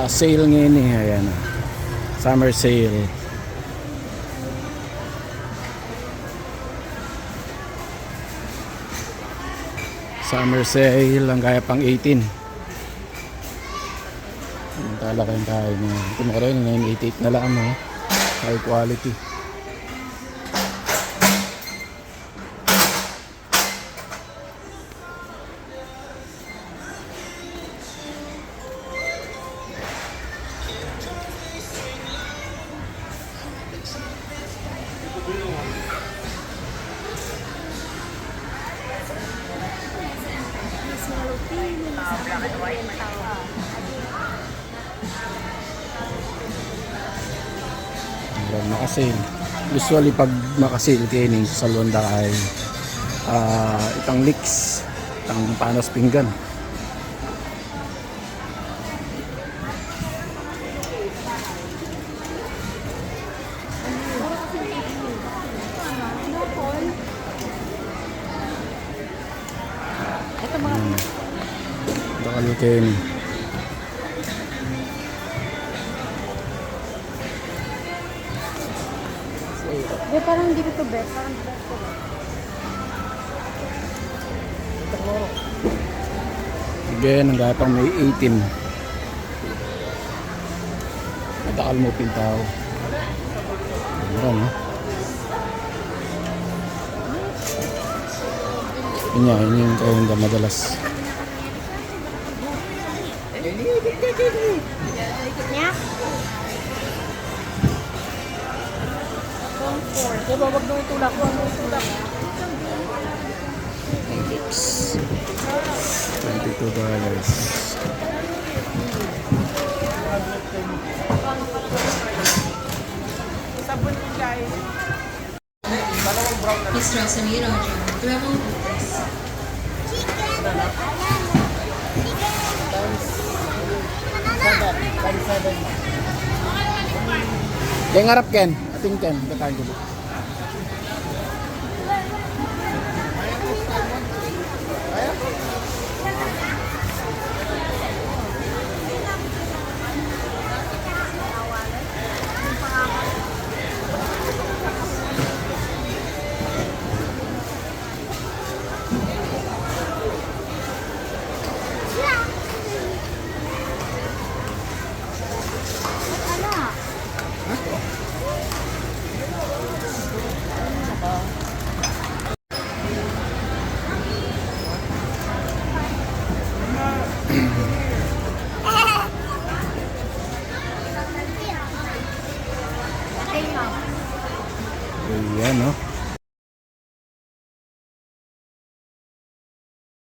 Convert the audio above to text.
Naka-sale ngayon eh. Ayan. Summer sale. Summer sale lang kaya pang 18. Ang talaga yung kain niya. Ito mo rin, 988 na lang, no? High quality. Makasale. Usually pag makasale kayo sa Luanda ay itang leeks, itang panos pinggan. Bakal kayo ni. Di, parang hindi ko to bet. Parang bet ko. Again, ang gapang may 18. Madakal mo pintaw. Meron, no? Yun yung kayo madalas. Niya? Diba, wag nung itulak. Wag nung itulak. $22. Sabon yun, guys. Miss Rosamiro, Dremel Butas. Kaya ngarap Ken, ating Ken, katayin ko. Ayan, no?